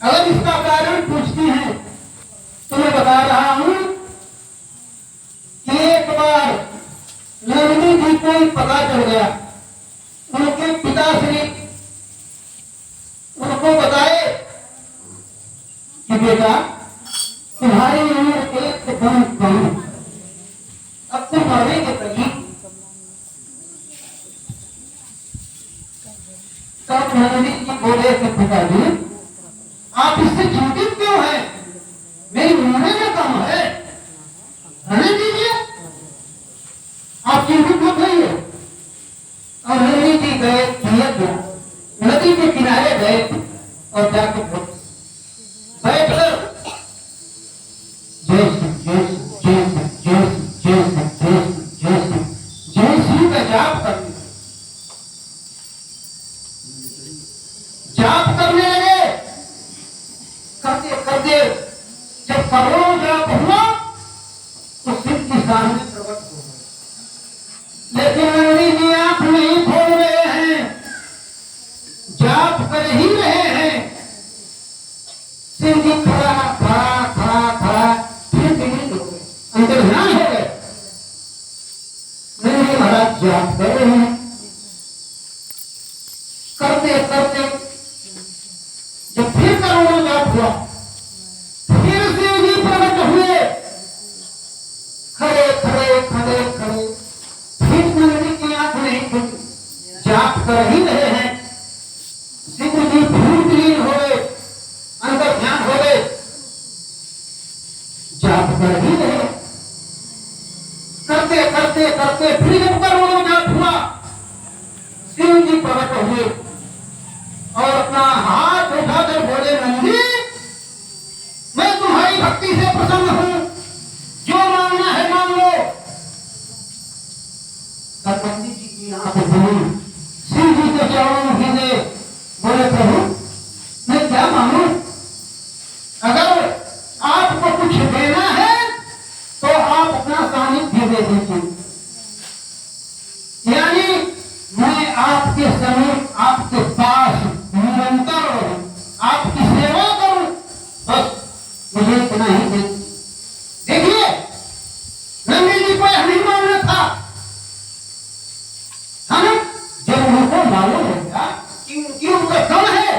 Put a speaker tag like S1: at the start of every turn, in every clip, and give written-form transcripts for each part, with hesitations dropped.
S1: अगर इसका कारण पूछती हैं तो मैं बता रहा हूं कि एक बार नंदी जी को पता चल गया, उनके पिताश्री उनको बताए कि बेटा तुम्हारी उम्र एकदम कम, अब तुम मरने के करीब। तब नंदी जी बोले कि पिताजी आप इससे चिंतित क्यों हैं? मेरी उम्र में कम है, रहने दीजिए, आप चिंतित मत होइए। और नंदी जी गए नदी के किनारे गए और जाके बैठ कर जय जय जय जय जय जय जय जय श्री का जाप करने लगे। करते करते जब करोड़ों जाप हुआ तो सिद्ध की सामने प्रकट हो गए, लेकिन नंदी जी आंख नहीं खोल रहे हैं, जाप कर ही रहे हैं। सिंह जी खड़ा खड़ा खड़ा खड़ा फिर विलीन हो गए, अंतर्ध्यान हो गए। नंदी महाराज जाप कर रहे हैं, करते करते जब फिर करोड़ों जाप हुआ, फिर सिंह जी प्रकट हुए, खड़े खड़े खड़े खड़े। फिर नंदी की आंख नहीं खुली, जाप कर ही रहे हैं। सिंह जी फिर विलीन हो गए, अंदर ध्यान हो गए, जाप कर ही रहे। करते करते करते फिर जब करोड़ों जाप हुआ, सिंह जी प्रकट हुए और अपना हाथ उठाकर बोले, नंदी मैं तुम्हारी भक्ति से प्रसन्न हूं, जो मांगना है मांग लो। नंदी जी की आंख खुली, सिंह जी के चरणों में गिरे, बोले प्रभु मैं क्या मांगू? अगर आपको कुछ देना है तो आप अपना सानिध्य दे दीजिए, यानी मैं आपके समीप आपके पास निरंतर रहूं, आपकी सेवा करूं, बस मुझे इतना ही दे। देखिए नंदी जी को यह नहीं मांगना था, जब उनको मालूम हो गया कि उनकी उम्र कम है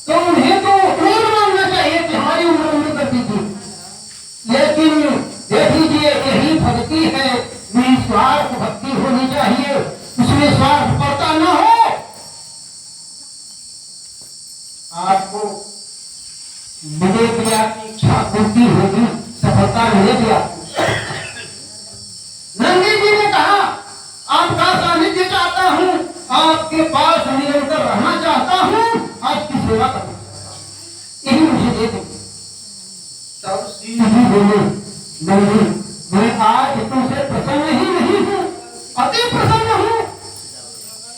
S1: तो उन्हें तो और मांगना चाहिए कि हमारी उम्र उम्र कर दीजिए। लेकिन देख लीजिए यही भक्ति है, निस्वार्थ भक्ति होनी चाहिए, उसमें स्वार्थ पड़ता न हो। आपको मिलेगी, आपकी इच्छा पूर्ति होगी, सफलता मिलेगी आपको। नंदी जी ने कहा आपका सानिध्य चाहता हूं, आपके पास निरंतर रहना चाहता हूं, आपकी सेवा करना चाहता हूं, यही मुझे दे दो। तब सिंह जी बोले, नंदी मैं आज तुमसे प्रसन्न ही नहीं हूं, अति प्रसन्न हूं,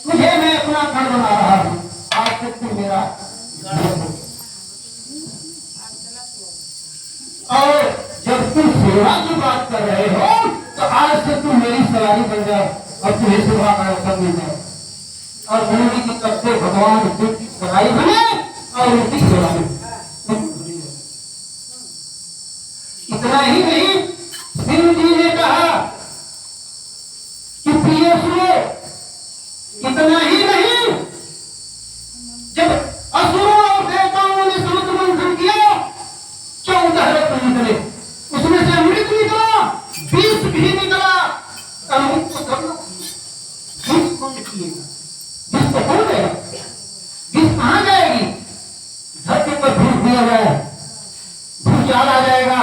S1: मुझे मैं अपना घर बना रहा हूं, आज से तुम मेरा घर हो। और जब तुम सेवा की बात कर रहे हो तो आज से तुम मेरी सवारी बन जाओ और तुम्हें सेवा का अवसर मिल जाए। और नंदी की तब से भगवान शिव की सवारी बने और उनकी सेवा में। इतना ही नहीं, सिंह जी ने कहा कि प्रिय सुनो, इतना ही नहीं, जब असुरों और देवताओं ने समुद्र मंथन किया 14 रत्न निकले, उसमें से अमृत निकला, विष भी निकला। अमृत को करना, विष कौन पिएगा? विष तो कौन गया? विष कहां जाएगी? धरती पर फेंक दिया जाए, भूचाल आ जाएगा,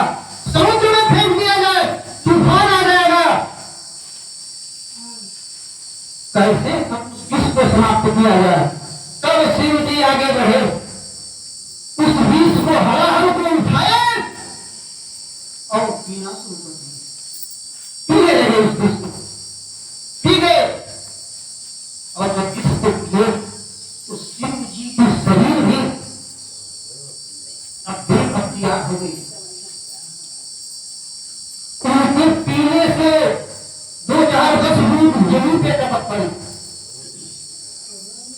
S1: समुद्र में फेंक दिया जाए, तूफान आ जाएगा। कैसे विष को समाप्त किया जाए? तब सिंह जी आगे बढ़े, उस विष को हराहर को उठाए और पीना शुरू कर दिया। पीने लगे उस विष को, पी गए। और जब विष को पिए तो सिंह जी के शरीर में अब बेहद त्याग हो गई। उनके पीने से 2-4-10 बूंद जमीन पे टपक पड़ी।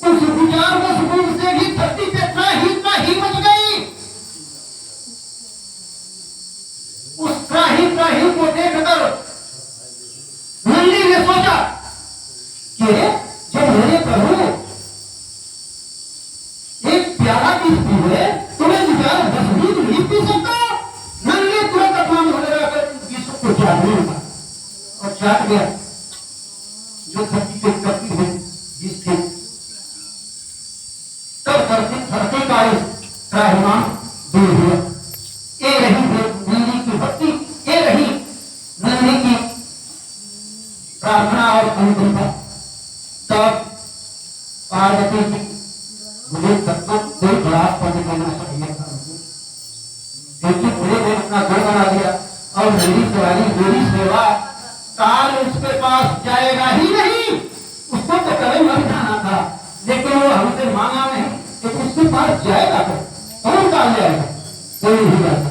S1: उस 2-4-10 बूंद से भी धरती पे त्राही त्राही मच गई। गया जो धरती पे करती है जिससे तब धरती का इस त्राहिमाम दूर हुआ। ये रही नंदी की भक्ति, ये रही नंदी की प्रार्थना और अनुकंपा। तब पार्वती जी मुझे तब तो कोई बड़ा पद देना चाहिए था, क्योंकि मुझे ने अपना घर बना दिया और मेरी सवारी मेरी सेवा काल उसके पास जाएगा ही नहीं। उसको तो कभी मर जाना था, लेकिन वो हमसे मांगा नहीं कि उसके पास जाएगा तो कौन काल जाएगा, कोई नहीं जाता।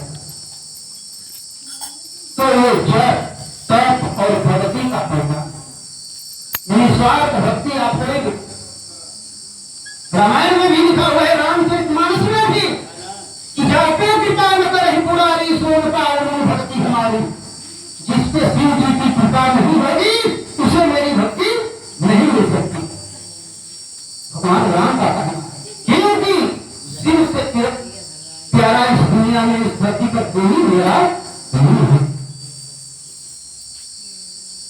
S1: तो ये जप तप और भक्ति का परिणाम, निस्वार्थ भक्ति आप करेंगे। रामायण में भी लिखा हुआ है, रामचरितमानस में भी, कि जापे कृपा न करहि पुरारी सोन पावनी भक्ति हमारी। जिसपे शिव जी की कृपा नहीं होगी उसे मेरी भक्ति नहीं मिल सकती। भगवान राम का कहना है, क्योंकि शिव से प्यारा इस दुनिया में इस धरती पर कोई मेरा नहीं है।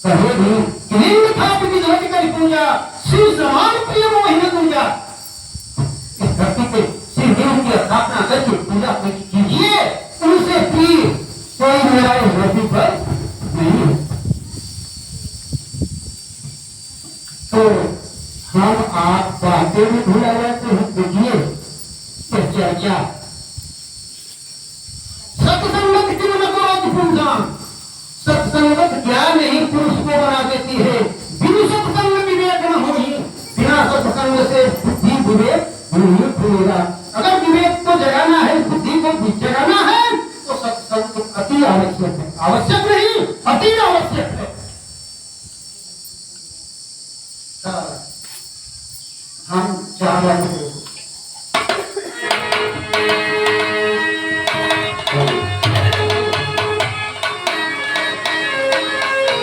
S1: कहे भी लिंग था विधि कर पूजा, शिव समान प्रिय मोहिनी दूजा। इस धरती पे शिव देव की स्थापना करके पूजा कीजिए, उनसे प्रिय कोई मेरा इस धरती पर नहीं है। तो हम आप बातें में भूला जाते हैं। देखिए ये चर्चा सत्संगत क्यों न करो पुंजान, सत्संगत क्या नहीं पुरुष को बना देती है। बिनु सत्संग विवेक न होई, बिना सत्संग से बुद्धि विवेक नहीं खुलेगा। अगर विवेक को जगाना है, बुद्धि को जगाना है, तो सत्संग अति आवश्यक है। आवश्यक नहीं, अति आवश्यक है। हम चाह रहे